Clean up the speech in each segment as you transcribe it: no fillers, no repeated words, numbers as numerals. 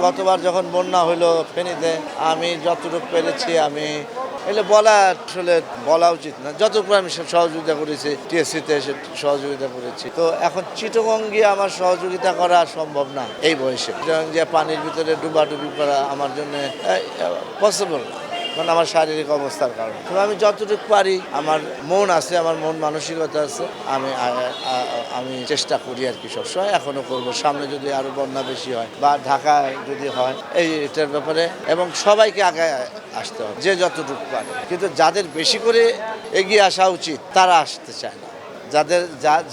গতবার যখন বন্যা হলো ফেনীতে, আমি যতটুকু পেরেছি আমি এগুলো বলা আসলে বলা উচিত না, যতটুকু আমি সহযোগিতা করেছি, টিএসসিতে এসে সহযোগিতা করেছি। তো এখন চিটগং গিয়ে আমার সহযোগিতা করা সম্ভব না এই বয়সে। চিটগং গিয়ে পানির ভিতরে ডুবাডুবি করা আমার জন্য পসিবল, কারণ আমার শারীরিক অবস্থার কারণে। তো আমি যতটুকু পারি, আমার মন আছে, আমার মন মানসিকতা আছে, আমি চেষ্টা করি আর কি সবসময়, এখনো করব। সামনে যদি আরো বন্যা বেশি হয় বা ঢাকায় যদি হয় এটার ব্যাপারে, এবং সবাইকে আগে আসতে হবে যে যতটুকু পারে। কিন্তু যাদের বেশি করে এগিয়ে আসা উচিত তারা আসতে চায় না।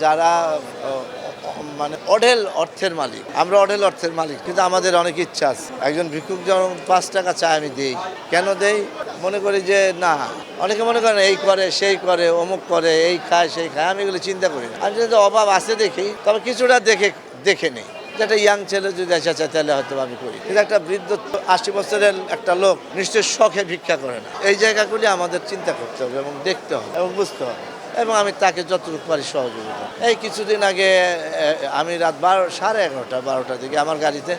যারা মানে অঢেল অর্থের মালিক, আমরা অঢেল অর্থের মালিক, কিন্তু আমাদের অনেক ইচ্ছা আছে। একজন ভিক্ষুক যখন 5 টাকা চায় আমি দেই, কেন দেই? মনে করি যে না, অনেকে মনে করেন এই করে সেই করে অমুক করে, এই খায় সেই খায়, আমি এগুলো চিন্তা করি না। আমি যদি অভাব আছে দেখি, তবে কিছুটা দেখে নেই। একটা ইয়াং ছেলে যদি আসা চায় তাহলে হয়তো আমি করি, কিন্তু একটা বৃদ্ধ 80 বছরের একটা লোক নিশ্চয়ই শখে ভিক্ষা করে না। এই জায়গাগুলি আমাদের চিন্তা করতে হবে এবং দেখতে হবে এবং বুঝতে হবে, এবং আমি তাকে যতটুকু পারি সহযোগিতা। এই কিছুদিন আগে আমি রাত 11:30 দিকে আমার গাড়িতে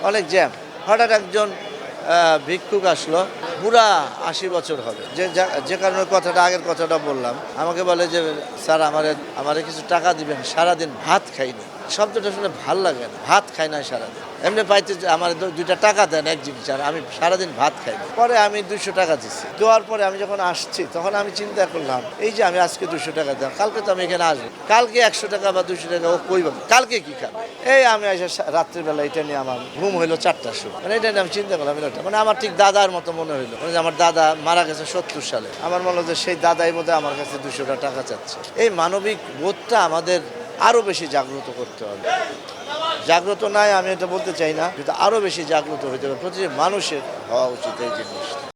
অনেক জ্যাম, হঠাৎ একজন ভিক্ষুক আসলো, পুরা 80 বছর হবে, যে কারণে আগের কথাটা বললাম। আমাকে বলে যে স্যার আমারে কিছু টাকা দিবেন, সারাদিন ভাত খাইনি। শব্দটা শুনে ভাল লাগে না, ভাত খাই না সারাদিন। এমনি পাইতে আমার 2টা টাকা দেন এক জিনিস, আর আমি সারাদিন ভাত খাইনি। পরে আমি 200 টাকা দিচ্ছি। দেওয়ার পরে আমি যখন আসছি তখন আমি চিন্তা করলাম, এই যে আমি আজকে 200 টাকা দিলাম, কালকে তো আমি এখানে আসবো, কালকে 100 টাকা বা 200 টাকা ও কই পাবে, কালকে কি খাবে? এই আমি এসে রাত্রিবেলা এটা নিয়ে আমার ঘুম হইলো 4টার সময়। মানে এটা নিয়ে আমি চিন্তা করলাম, মানে আমার ঠিক দাদার মতো মনে হইলো। মানে আমার দাদা মারা গেছে 70 সালে, আমার মনে হলো যে সেই দাদাই বোধহয় আমার কাছে 200 টাকা চাচ্ছে। এই মানবিক বোধটা আমাদের আরো বেশি জাগ্রত করতে হবে। জাগ্রত নাই আমি এটা বলতে চাই না, কিন্তু আরো বেশি জাগ্রত হইতে হবে, প্রতিটি মানুষের হওয়া উচিত এই জিনিসটা।